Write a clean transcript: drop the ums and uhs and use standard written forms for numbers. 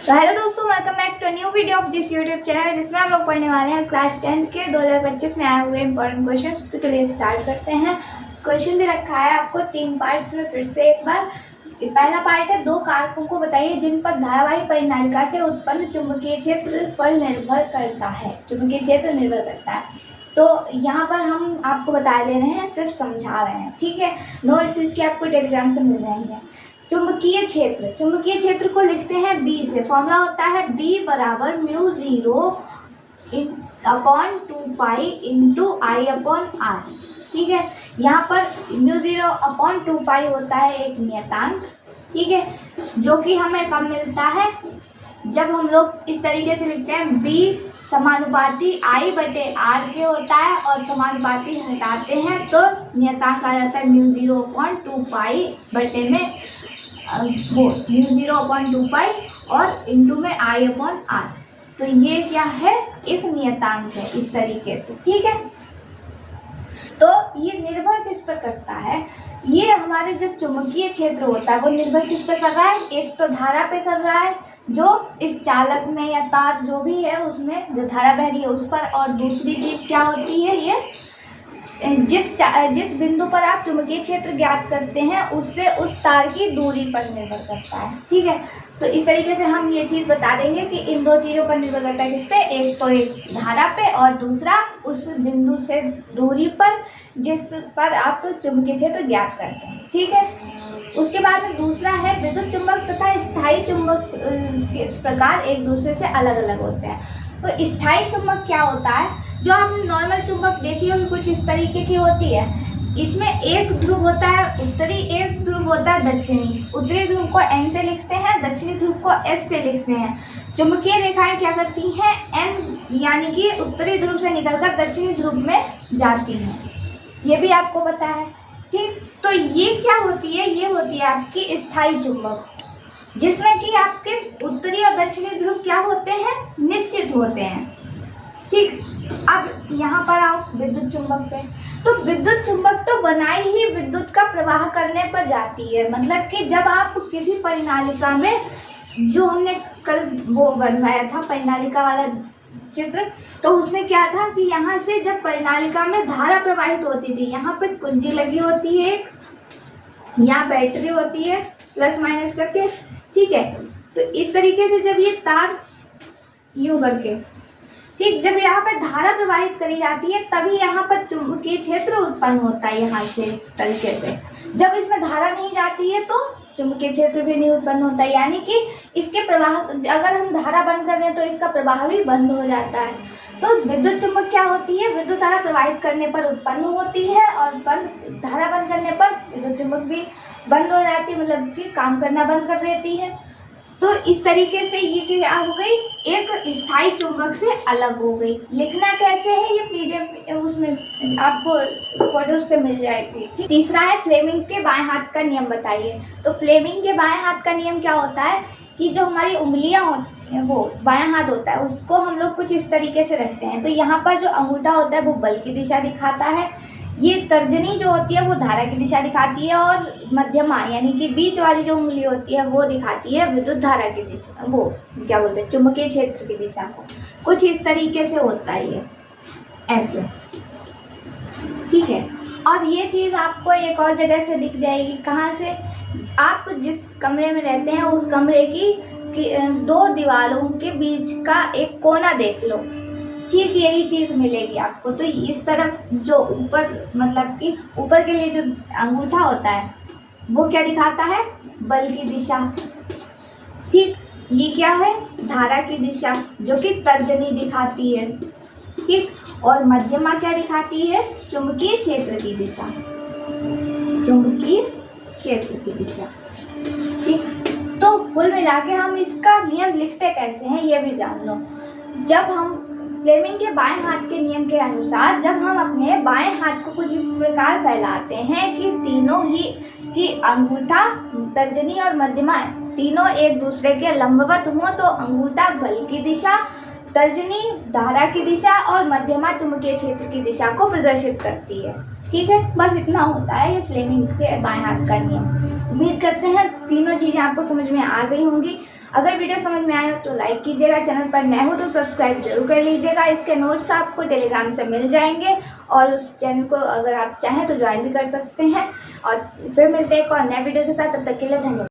तो हेलो दोस्तों, welcome back to new video of this YouTube channel, जिसमें हम लोग पढ़ने वाले हैं क्लास 10 के 2025 में आए हुए इंपॉर्टेंट क्वेश्चंस। तो चलिए स्टार्ट करते हैं। क्वेश्चन भी रखा है आपको 3 पार्ट्स में। फिर से एक बार, पहला पार्ट है, 2 कारकों को बताइए जिन पर धारावाही परिनालिका से उत्पन्न चुंबकीय क्षेत्रफल निर्भर करता है। चुंबकीय क्षेत्र निर्भर करता है। तो यहाँ पर हम आपको बता दे रहे हैं, सिर्फ समझा रहे हैं, ठीक है। नोट्स इसके आपको टेलीग्राम से मिल जाएंगे। चुंबकीय क्षेत्र को लिखते हैं B से। फॉर्मूला होता है B बराबर μ0 upon 2π into I upon R, ठीक है। यहाँ पर μ0 अपॉन 2π होता है एक नियतांक, ठीक है, जो कि हमें कब मिलता है, जब हम लोग इस तरीके से लिखते हैं B समानुपाती I बटे R के होता है और समानुपाती हटाते हैं तो नियतांक आ जाता है μ0 अपॉन 2π बटे में वो μ0 अपॉन 2π और इंटू में I अपॉन R। तो ये क्या है, एक नियतांक है इस तरीके से, ठीक है। तो ये निर्भर किस पर करता है, ये हमारे जो चुंबकीय क्षेत्र होता है वो निर्भर किस पर कर रहा है, एक तो धारा पे कर रहा है जो इस चालक में या तार जो भी है उसमें जो धारा बह रही है उस पर, और दूसरी चीज क्या होती है, ये जिस बिंदु पर आप चुंबकीय क्षेत्र ज्ञात करते हैं उससे उस तार की दूरी पर निर्भर करता है, ठीक है। तो इस तरीके से हम ये चीज बता देंगे कि इन 2 चीजों पर निर्भर करता है, किस पे, एक तो एक धारा पे और दूसरा उस बिंदु से दूरी पर जिस पर आप चुंबकीय क्षेत्र ज्ञात करते हैं, ठीक है। उसके बाद में दूसरा है विद्युत चुंबक तथा स्थायी चुंबक किस प्रकार एक दूसरे से अलग अलग होते हैं। तो स्थायी चुंबक क्या होता है, जो आपने नॉर्मल चुंबक देखी होगी कुछ इस तरीके की होती है। इसमें एक ध्रुव होता है उत्तरी, एक ध्रुव होता है दक्षिणी। उत्तरी ध्रुव को N से लिखते हैं, दक्षिणी ध्रुव को S से लिखते हैं। चुंबकीय रेखाएं क्या करती हैं, N यानी कि उत्तरी ध्रुव से निकलकर दक्षिणी ध्रुव में जाती हैं, ये भी आपको पता है, ठीक। तो ये क्या होती है, ये होती है आपकी स्थायी चुंबक, जिसमें कि आपके उत्तरी और दक्षिणी ध्रुव क्या होते हैं, निश्चित होते हैं, ठीक। अब यहाँ पर आओ विद्युत चुंबक पे। तो विद्युत चुंबक तो बनाई ही विद्युत का प्रवाह करने पर जाती है। मतलब कि जब आप किसी परिनालिका में, जो हमने कल वो बनवाया था परिनालिका वाला चित्र, तो उसमें क्या था कि यहाँ से जब परिनालिका में धारा प्रवाहित होती थी, यहाँ पे कुंजी लगी होती है एक, यहाँ बैटरी होती है प्लस माइनस करके, ठीक है। तो इस तरीके से जब ये तार यूं करके, ठीक, जब यहाँ पर धारा प्रवाहित करी जाती है तभी यहाँ पर चुंबकीय क्षेत्र उत्पन्न होता है यहाँ से इस तरीके से। जब इसमें धारा नहीं जाती है तो चुंबकीय क्षेत्र भी नहीं उत्पन्न होता है, यानी कि इसके प्रवाह, अगर हम धारा बंद कर दें तो इसका प्रवाह भी बंद हो जाता है। तो विद्युत चुंबक क्या होती है, विद्युत धारा प्रवाहित करने पर उत्पन्न होती है और धारा बंद करने पर विद्युत चुंबक भी बंद हो जाती है, मतलब कि काम करना बंद कर देती है। तो इस तरीके से ये क्या हो गई, एक स्थायी चुंबक से अलग हो गई। लिखना कैसे है, ये PDF उसमें आपको फोटोज से मिल जाएगी, ठीक। तीसरा है फ्लेमिंग के बाएं हाथ का नियम बताइए। तो फ्लेमिंग के बाएं हाथ का नियम क्या होता है कि जो हमारी उंगलियां होती हैं वो बायां हाथ होता है, उसको हम लोग कुछ इस तरीके से रखते हैं। तो यहाँ पर जो अंगूठा होता है वो बल की दिशा दिखाता है, ये तर्जनी जो होती है वो धारा की दिशा दिखाती है, और मध्यमा यानी कि बीच वाली जो उंगली होती है वो दिखाती है विद्युत धारा की दिशा, वो क्या बोलते हैं, चुंबकीय क्षेत्र की दिशा को। कुछ इस तरीके से होता है ये, ऐसे, ठीक है। और ये चीज़ आपको एक और जगह से दिख जाएगी, कहाँ से, आप जिस कमरे में रहते हैं उस कमरे की 2 दीवारों के बीच का एक कोना देख लो, ठीक, यही चीज मिलेगी आपको। तो इस तरफ जो ऊपर, मतलब कि ऊपर के लिए जो अंगूठा होता है वो क्या दिखाता है, बल की दिशा, ठीक। ये क्या है, धारा की दिशा जो कि तर्जनी दिखाती है, ठीक। और मध्यमा क्या दिखाती है, चुंबकीय क्षेत्र की दिशा, चुंबकीय क्षेत्र की दिशा, ठीक। तो कुल मिला के हम इसका नियम लिखते कैसे हैं ये भी जान लो। जब हम फ्लेमिंग के बाएं हाथ के नियम के अनुसार, जब हम अपने बाएं हाथ को कुछ इस प्रकार फैलाते हैं कि तीनों ही की अंगूठा, तर्जनी और मध्यमा तीनों एक दूसरे के लंबवत हों, तो अंगूठा बल की दिशा, तर्जनी धारा की दिशा और मध्यमा चुंबकीय क्षेत्र की दिशा को प्रदर्शित करती है, ठीक है। बस इतना होता है ये फ्लेमिंग के बाएं हाथ का नियम। उम्मीद करते हैं तीनों चीज़ें आपको समझ में आ गई होंगी। अगर वीडियो समझ में आया हो तो लाइक कीजिएगा, चैनल पर नए हो तो सब्सक्राइब जरूर कर लीजिएगा। इसके नोट्स आपको टेलीग्राम से मिल जाएंगे और उस चैनल को अगर आप चाहें तो ज्वाइन भी कर सकते हैं। और फिर मिलते हैं एक और नए वीडियो के साथ, तब तक के लिए धन्यवाद।